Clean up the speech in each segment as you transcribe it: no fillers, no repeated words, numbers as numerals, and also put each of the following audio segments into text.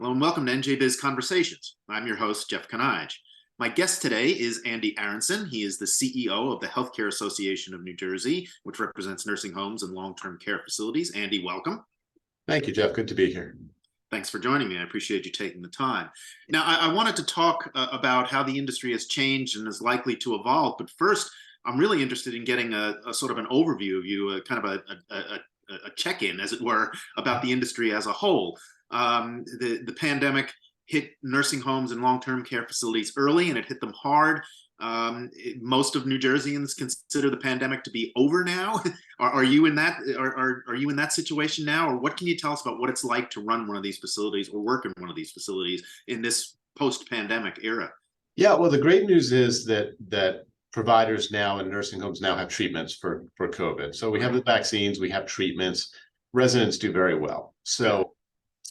Hello and welcome to NJBiz Conversations. I'm your host, Jeff Kanaj. My guest today is Andy Aronson. He is the CEO of the Healthcare Association of New Jersey, which represents nursing homes and long-term care facilities. Andy, welcome. Thank you, Jeff. Good to be here. Thanks for joining me. I appreciate you taking the time. Now, I wanted to talk about how the industry has changed and is likely to evolve. But first, I'm really interested in getting a sort of an overview of you, kind of a check-in, as it were, about the industry as a whole. The pandemic hit nursing homes and long-term care facilities early, and it hit them hard. Most of New Jerseyans consider the pandemic to be over now. Are you in that? Are you in that situation now, or what can you tell us about what it's like to run one of these facilities or work in one of these facilities in this post-pandemic era? Yeah, well, the great news is that providers now and nursing homes now have treatments for COVID. So we have the vaccines, we have treatments. Residents do very well. So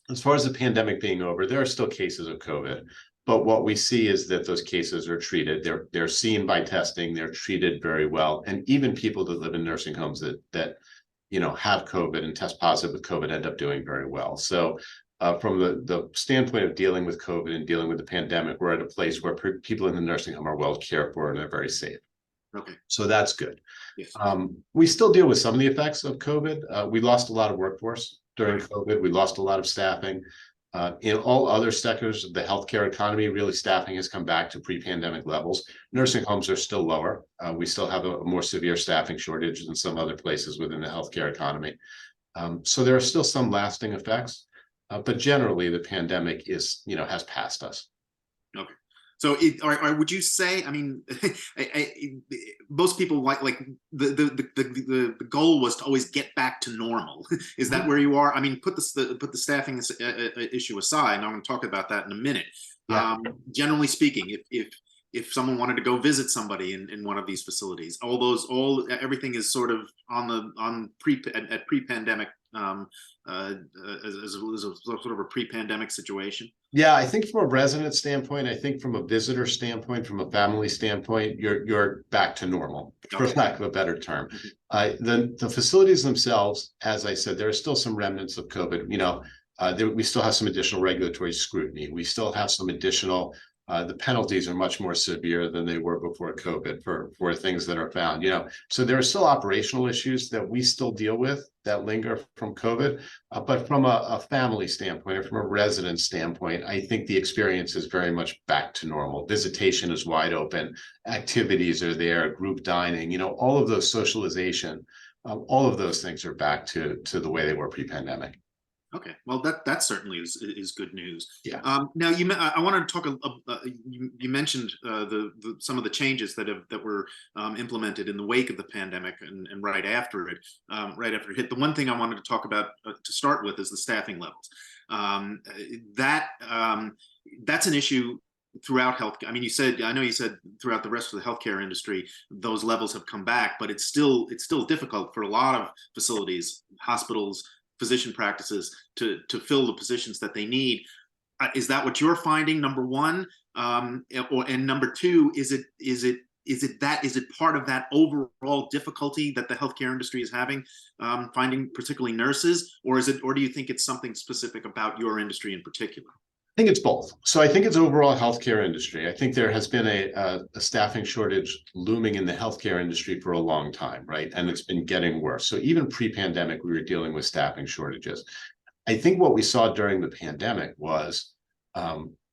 as far as the pandemic being over, there are still cases of COVID, but what we see is that those cases are treated. They're seen by testing. They're treated very well, and even people that live in nursing homes that have COVID and test positive with COVID end up doing very well. So from the standpoint of dealing with COVID and dealing with the pandemic, we're at a place where people in the nursing home are well cared for and they're very safe. Okay. So that's good. Yes. We still deal with some of the effects of COVID. We lost a lot of workforce during COVID. We lost a lot of staffing. In all other sectors of the healthcare economy, really staffing has come back to pre-pandemic levels. Nursing homes are still lower. We still have a more severe staffing shortage than some other places within the healthcare economy. So there are still some lasting effects, but generally the pandemic has passed us. Okay. So, would you say? I mean, most people like the goal was to always get back to normal. Is that where you are? I mean, put the staffing issue aside, and I'm going to talk about that in a minute. Yeah. Generally speaking, if someone wanted to go visit somebody in one of these facilities, everything is sort of at pre-pandemic. As a sort of a pre-pandemic situation? Yeah, I think from a resident standpoint, I think from a visitor standpoint, from a family standpoint, you're back to normal, for lack of a better term. The facilities themselves, as I said, there are still some remnants of COVID. We still have some additional regulatory scrutiny. We still have some additional. The penalties are much more severe than they were before COVID for things that are found. So there are still operational issues that we still deal with that linger from COVID. But from a family standpoint or from a resident standpoint, I think the experience is very much back to normal. Visitation is wide open. Activities are there. Group dining. All of those socialization. All of those things are back to the way they were pre-pandemic. Okay, well, that certainly is good news. Yeah. Now, I wanted to talk. You mentioned some of the changes that were implemented in the wake of the pandemic and right after it hit. The one thing I wanted to talk about to start with is the staffing levels. That's an issue throughout healthcare. I mean, I know you said throughout the rest of the healthcare industry, those levels have come back, but it's still difficult for a lot of facilities, hospitals, physician practices to fill the positions that they need. Is that what you're finding? Number one, and number two, is it part of that overall difficulty that the healthcare industry is having, finding particularly nurses, or do you think it's something specific about your industry in particular? I think it's both. So I think it's overall healthcare industry. I think there has been a staffing shortage looming in the healthcare industry for a long time, right? And it's been getting worse. So even pre-pandemic, we were dealing with staffing shortages. I think what we saw during the pandemic was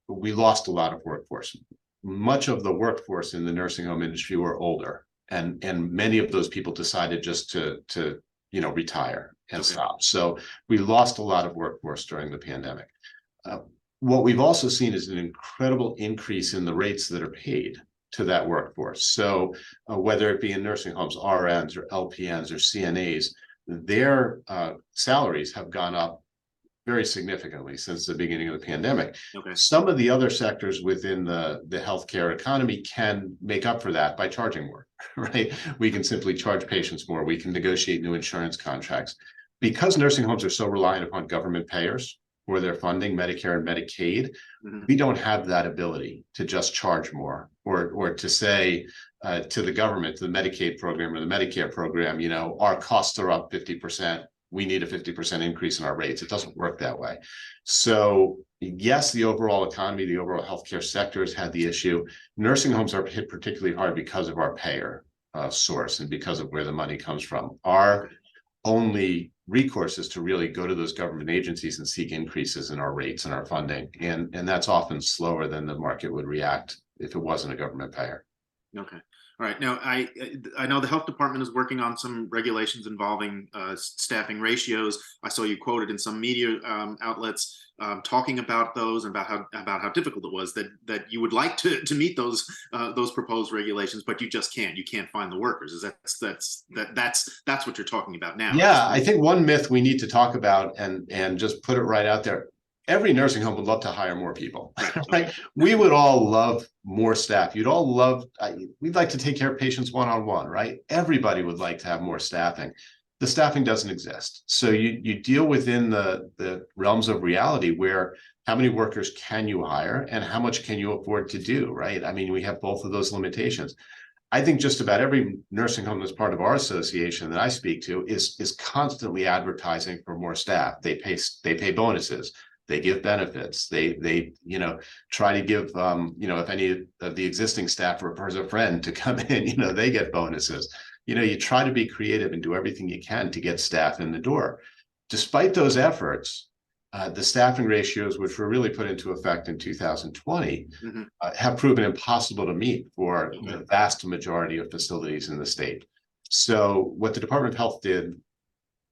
we lost a lot of workforce. Much of the workforce in the nursing home industry were older, and many of those people decided just to retire and stop. So we lost a lot of workforce during the pandemic. What we've also seen is an incredible increase in the rates that are paid to that workforce. So whether it be in nursing homes, RNs or LPNs or CNAs, their salaries have gone up very significantly since the beginning of the pandemic. Okay. Some of the other sectors within the healthcare economy can make up for that by charging more, right? We can simply charge patients more. We can negotiate new insurance contracts. Because nursing homes are so reliant upon government payers for their funding, Medicare and Medicaid, we don't have that ability to just charge more or to say to the government, to the Medicaid program or the Medicare program, our costs are up 50%. We need a 50% increase in our rates. It doesn't work that way. So, yes, the overall economy, the overall healthcare sector has had the issue. Nursing homes are hit particularly hard because of our payer source and because of where the money comes from. Our only recourse is to really go to those government agencies and seek increases in our rates and our funding. And that's often slower than the market would react if it wasn't a government payer. Okay. All right. Now, I know the health department is working on some regulations involving staffing ratios. I saw you quoted in some media outlets talking about those and about how difficult it was that you would like to meet those proposed regulations, but you just can't. You can't find the workers. Is that's what you're talking about now? Yeah, I think one myth we need to talk about and just put it right out there. Every nursing home would love to hire more people, right? We would all love more staff. You'd all love, we'd like to take care of patients one-on-one, right? Everybody would like to have more staffing. The staffing doesn't exist. So you deal within the realms of reality where how many workers can you hire and how much can you afford to do, right? I mean, we have both of those limitations. I think just about every nursing home that's part of our association that I speak to is constantly advertising for more staff. They pay bonuses. They give benefits. They try to give if any of the existing staff refers a friend to come in, they get bonuses. You try to be creative and do everything you can to get staff in the door. Despite those efforts, the staffing ratios, which were really put into effect in 2020, have proven impossible to meet for the vast majority of facilities in the state. So what the Department of Health did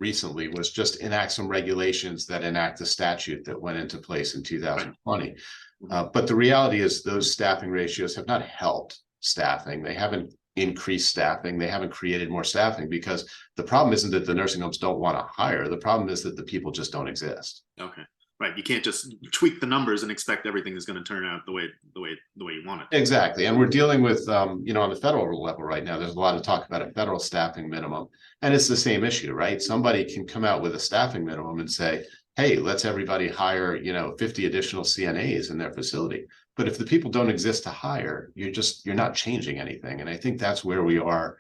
recently was just enact some regulations that enact the statute that went into place in 2020. But the reality is those staffing ratios have not helped staffing. They haven't increased staffing. They haven't created more staffing because the problem isn't that the nursing homes don't want to hire. The problem is that the people just don't exist. Okay. Right. You can't just tweak the numbers and expect everything is going to turn out the way you want it. Exactly. And we're dealing with, on the federal level right now, there's a lot of talk about a federal staffing minimum. And it's the same issue, right? Somebody can come out with a staffing minimum and say, hey, let's everybody hire, 50 additional CNAs in their facility. But if the people don't exist to hire, you're not changing anything. And I think that's where we are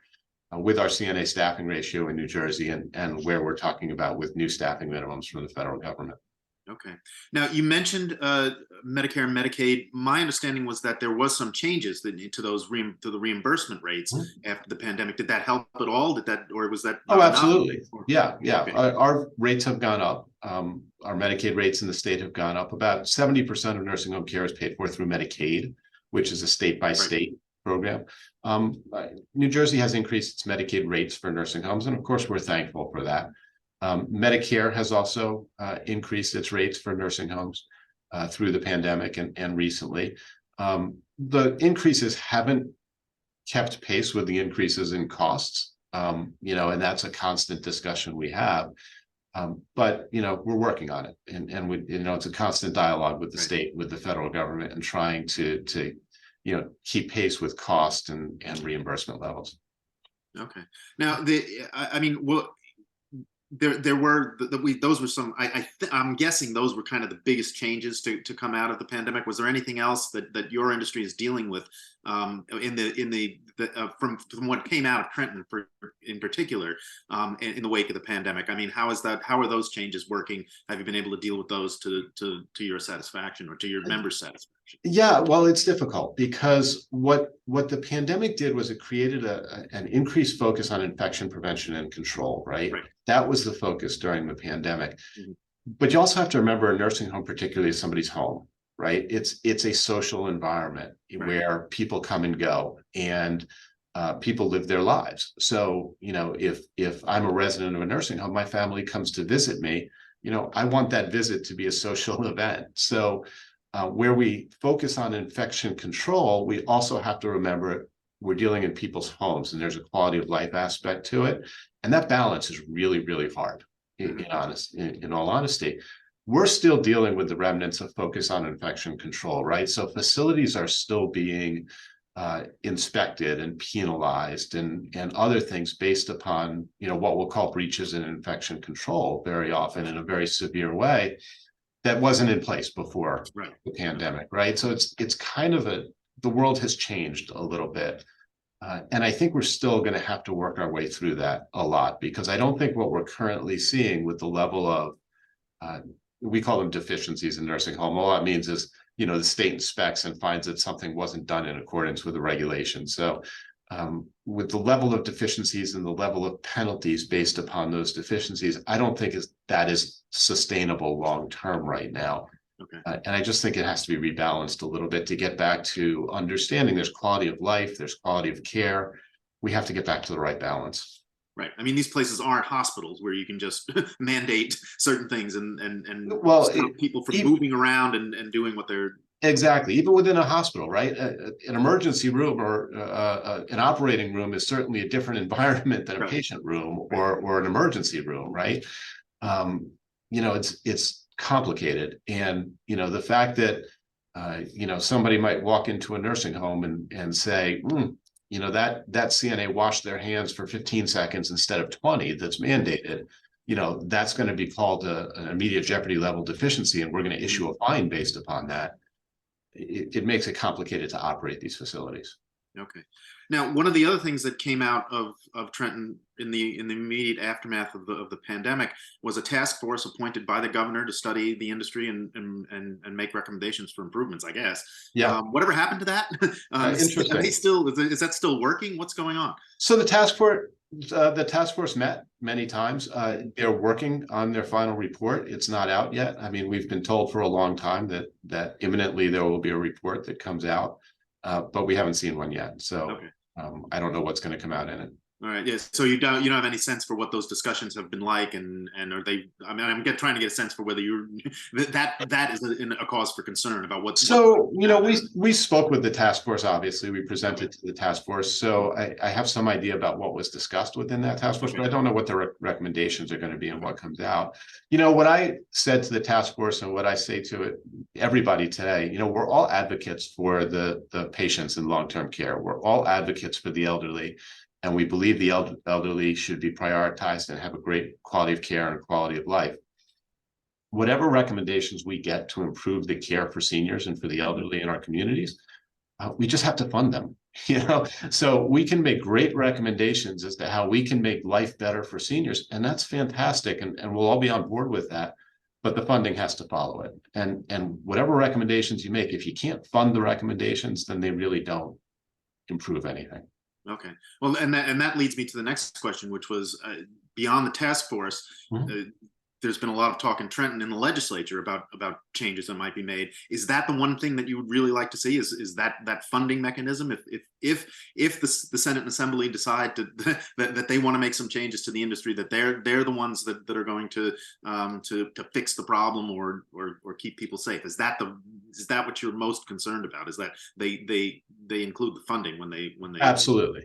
with our CNA staffing ratio in New Jersey and where we're talking about with new staffing minimums from the federal government. Okay. Now, you mentioned Medicare and Medicaid. My understanding was that there was some changes to the reimbursement rates after the pandemic. Did that help at all? Or was that? Oh, absolutely. Yeah. Okay. Our rates have gone up. Our Medicaid rates in the state have gone up. About 70% of nursing home care is paid for through Medicaid, which is a state-by-state program. New Jersey has increased its Medicaid rates for nursing homes, and of course, we're thankful for that. Medicare has also increased its rates for nursing homes through the pandemic and recently. The increases haven't kept pace with the increases in costs, and that's a constant discussion we have. But we're working on it, and we, it's a constant dialogue with the state, with the federal government, and trying to keep pace with cost and reimbursement levels. Okay. Now, there were those were some. I'm guessing those were kind of the biggest changes to come out of the pandemic. Was there anything else that your industry is dealing with from what came out of Trenton in particular in the wake of the pandemic? I mean, how are those changes working? Have you been able to deal with those to your satisfaction or to your members' satisfaction? Yeah, well, it's difficult because what the pandemic did was it created an increased focus on infection prevention and control, right? That was the focus during the pandemic. But you also have to remember a nursing home, particularly, is somebody's home, right? It's a social environment where people come and go and people live their lives. So, if I'm a resident of a nursing home, my family comes to visit me, I want that visit to be a social event. So where we focus on infection control, we also have to remember we're dealing in people's homes and there's a quality of life aspect to it. And that balance is really, really hard, in all honesty. We're still dealing with the remnants of focus on infection control, right? So facilities are still being inspected and penalized and other things based upon, what we'll call breaches in infection control very often in a very severe way that wasn't in place before the pandemic, right? So it's kind of the world has changed a little bit. And I think we're still going to have to work our way through that a lot, because I don't think what we're currently seeing with the level of we call them deficiencies in nursing home. All that means is, the state inspects and finds that something wasn't done in accordance with the regulations. So with the level of deficiencies and the level of penalties based upon those deficiencies, I don't think that is sustainable long term right now. Okay. And I just think it has to be rebalanced a little bit to get back to understanding there's quality of life, there's quality of care. We have to get back to the right balance. Right. I mean, these places aren't hospitals where you can just mandate certain things and stop people from moving around and doing what they're. Exactly. Even within a hospital, right? An emergency room or an operating room is certainly a different environment than a patient room or an emergency room, right? It's complicated. And, the fact that, somebody might walk into a nursing home and say, that CNA washed their hands for 15 seconds instead of 20 that's mandated, that's going to be called an immediate jeopardy level deficiency, and we're going to issue a fine based upon that. It makes it complicated to operate these facilities. Okay. Now, one of the other things that came out of Trenton in the immediate aftermath of the pandemic was a task force appointed by the governor to study the industry and make recommendations for improvements, I guess. Yeah. Whatever happened to that? Interesting. Is that still working? What's going on? So the task force met many times. They're working on their final report. It's not out yet. I mean, we've been told for a long time that imminently there will be a report that comes out, but we haven't seen one yet. So okay. I don't know what's going to come out in it. All right. Yes. So you don't have any sense for what those discussions have been like, and are they? I mean, I'm trying to get a sense for whether you're that is a cause for concern about what's. So we spoke with the task force. Obviously, we presented to the task force. So I have some idea about what was discussed within that task force, but I don't know what the recommendations are going to be and what comes out. What I said to the task force and what I say to everybody today, we're all advocates for the patients in long-term care. We're all advocates for the elderly. And we believe the elderly should be prioritized and have a great quality of care and quality of life. Whatever recommendations we get to improve the care for seniors and for the elderly in our communities, we just have to fund them. So we can make great recommendations as to how we can make life better for seniors, and that's fantastic, and we'll all be on board with that. But the funding has to follow it. And whatever recommendations you make, if you can't fund the recommendations, then they really don't improve anything. Okay. Well, and that leads me to the next question, which was beyond the task force. There's been a lot of talk in Trenton in the legislature about changes that might be made. Is that the one thing that you would really like to see? Is that funding mechanism? If the Senate and Assembly decide that they want to make some changes to the industry, that they're the ones that are going to fix the problem or keep people safe. Is that what you're most concerned about? Is that they include the funding when they absolutely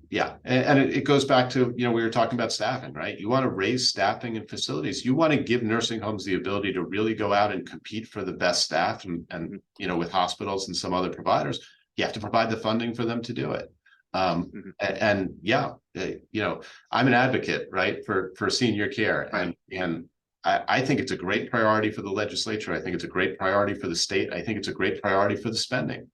yeah, and it goes back to we were talking about staffing, right? You want to raise staffing in facilities. You want to give nursing homes the ability to really go out and compete for the best staff, and with hospitals and some other providers, you have to provide the funding for them to do it. And yeah, I'm an advocate, right, for senior care, and I think it's a great priority for the legislature. I think it's a great priority for the state. I think it's a great priority for the spending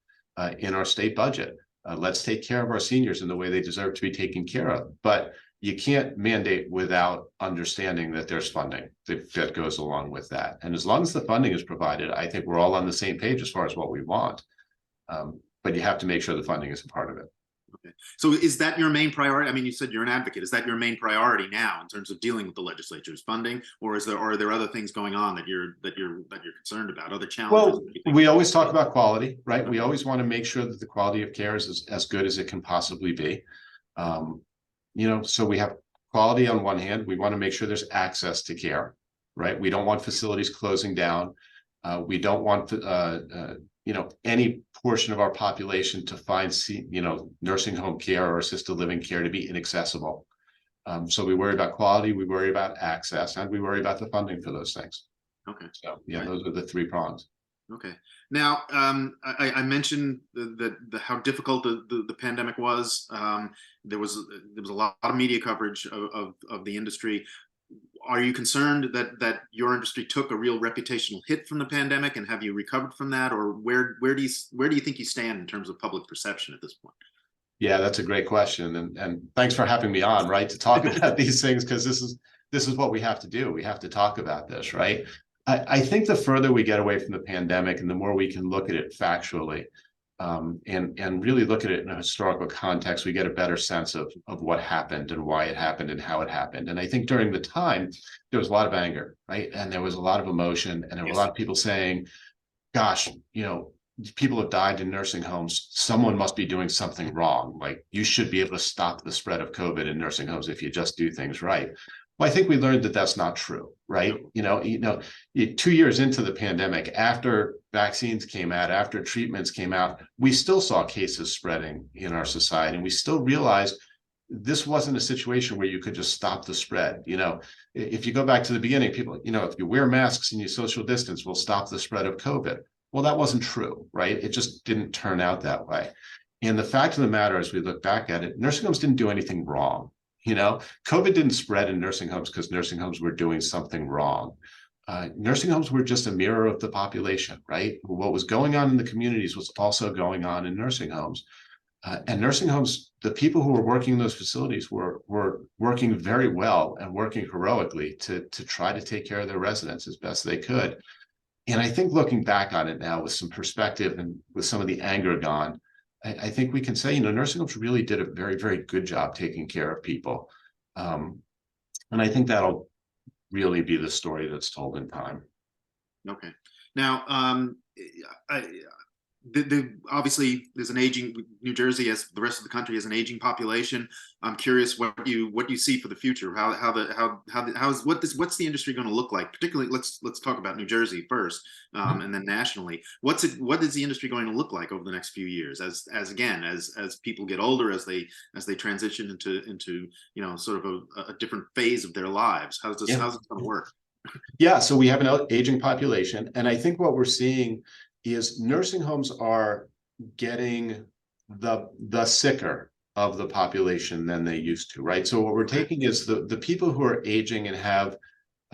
in our state budget. Let's take care of our seniors in the way they deserve to be taken care of. But you can't mandate without understanding that there's funding that goes along with that. And as long as the funding is provided, I think we're all on the same page as far as what we want. But you have to make sure the funding is a part of it. Okay. So is that your main priority? I mean, you said you're an advocate. Is that your main priority now in terms of dealing with the legislature's funding, or are there other things going on that you're concerned about? Other challenges? Well, we always talk about quality, right? Okay. We always want to make sure that the quality of care is as good as it can possibly be. So we have quality on one hand. We want to make sure there's access to care, right? We don't want facilities closing down. We don't want any portion of our population to find nursing home care or assisted living care to be inaccessible. So we worry about quality, we worry about access, and we worry about the funding for those things. Okay. So yeah, right. Those are the three prongs. Okay. Now, I mentioned how difficult the pandemic was. There was a lot of media coverage of the industry. Are you concerned that your industry took a real reputational hit from the pandemic, and have you recovered from that, or where do you think you stand in terms of public perception at this point? Yeah, that's a great question, and thanks for having me on, right, to talk about these things, because this is what we have to do. We have to talk about this, right? I think the further we get away from the pandemic and the more we can look at it factually, and really look at it in a historical context, we get a better sense of what happened and why it happened and how it happened. And I think during the time, there was a lot of anger, right? And there was a lot of emotion, and there were a Yes. lot of people saying, gosh, people have died in nursing homes. Someone must be doing something wrong. Like, you should be able to stop the spread of COVID in nursing homes if you just do things right. Well, I think we learned that that's not true, right? 2 years into the pandemic, after vaccines came out, after treatments came out, we still saw cases spreading in our society, and we still realized this wasn't a situation where you could just stop the spread. If you go back to the beginning, people, if you wear masks and you social distance, will stop the spread of COVID. Well, that wasn't true, right? It just didn't turn out that way. And the fact of the matter, as we look back at it, nursing homes didn't do anything wrong. COVID didn't spread in nursing homes because nursing homes were doing something wrong. Nursing homes were just a mirror of the population, right? What was going on in the communities was also going on in nursing homes. And nursing homes, the people who were working in those facilities were working very well and working heroically to try to take care of their residents as best they could. And I think looking back on it now with some perspective and with some of the anger gone, I think we can say, nursing homes really did a very, very good job taking care of people. And I think that'll really be the story that's told in time. Okay. Now, obviously there's an aging New Jersey, as the rest of the country, has an aging population. I'm curious what you see for the future. What's the industry going to look like? Particularly, let's talk about New Jersey first, and then nationally. What is the industry going to look like over the next few years? As people get older, as they transition into sort of a different phase of their lives. How's it going to work? Yeah, so we have an aging population, and I think what we're seeing is nursing homes are getting the sicker of the population than they used to, right? So what we're taking is the people who are aging and have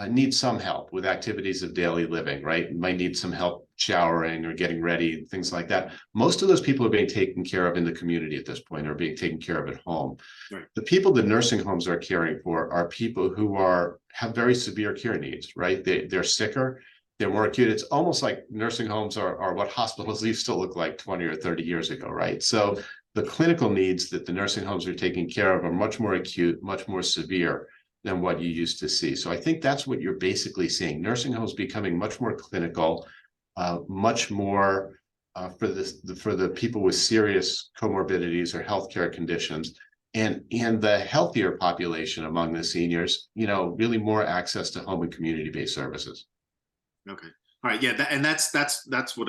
need some help with activities of daily living, right? Might need some help showering or getting ready, things like that. Most of those people are being taken care of in the community at this point, or being taken care of at home. Right. The people the nursing homes are caring for are people who have very severe care needs, right? They're sicker, they're more acute. It's almost like nursing homes are what hospitals used to look like 20 or 30 years ago, right? So the clinical needs that the nursing homes are taking care of are much more acute, much more severe than what you used to see. So I think that's what you're basically seeing. Nursing homes becoming much more clinical, much more for the people with serious comorbidities or healthcare conditions, and the healthier population among the seniors, really more access to home and community-based services. Okay. All right. Yeah. That's what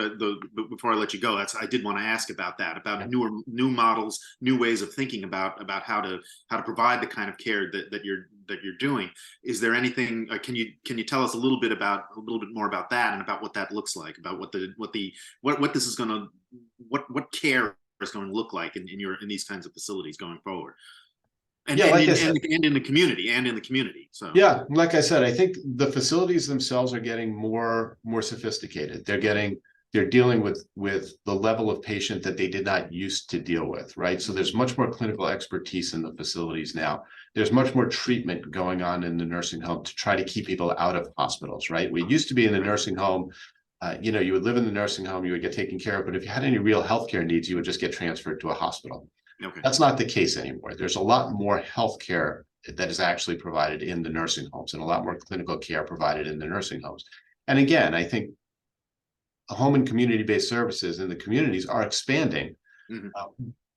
before I let you go, I did want to ask about that, about new models, new ways of thinking about how to provide the kind of care that you're doing. Is there anything? Can you tell us a little bit more about that, and about what that looks like, about what this is going to what care is going to look like in these kinds of facilities going forward? And in the community. So yeah, like I said, I think the facilities themselves are getting more sophisticated. They're dealing with the level of patient that they did not used to deal with, right? So there's much more clinical expertise in the facilities now. There's much more treatment going on in the nursing home to try to keep people out of hospitals, right? We used to be in the nursing home. You would live in the nursing home, you would get taken care of, but if you had any real healthcare needs, you would just get transferred to a hospital. Okay. That's not the case anymore. There's a lot more healthcare that is actually provided in the nursing homes, and a lot more clinical care provided in the nursing homes. And again, I think home and community-based services in the communities are expanding,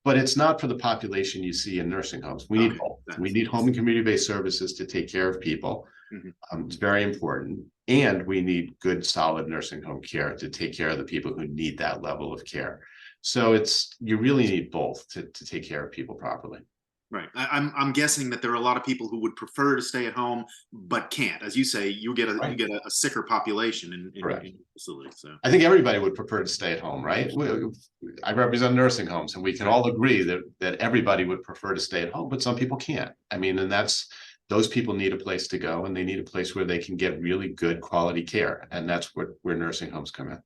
but it's not for the population you see in nursing homes. We need both. We need home and community-based services to take care of people. It's very important. And we need good, solid nursing home care to take care of the people who need that level of care. So you really need both to take care of people properly. Right. I'm guessing that there are a lot of people who would prefer to stay at home but can't. As you say, you get a sicker population in facilities. So I think everybody would prefer to stay at home, right? I represent nursing homes, and we can all agree that everybody would prefer to stay at home, but some people can't. I mean, and those people need a place to go, and they need a place where they can get really good quality care, and that's where nursing homes come in.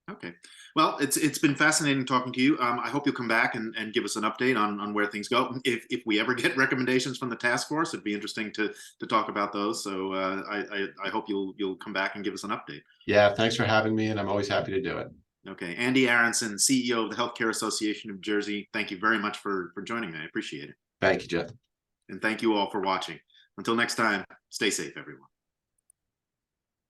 Okay. Well, it's been fascinating talking to you. I hope you'll come back and give us an update on where things go. If we ever get recommendations from the task force, it'd be interesting to talk about those. So I hope you'll come back and give us an update. Yeah, thanks for having me, and I'm always happy to do it. Okay. Andy Aronson, CEO of the Healthcare Association of Jersey. Thank you very much for joining me. I appreciate it. Thank you, Jeff. And thank you all for watching. Until next time, stay safe, everyone.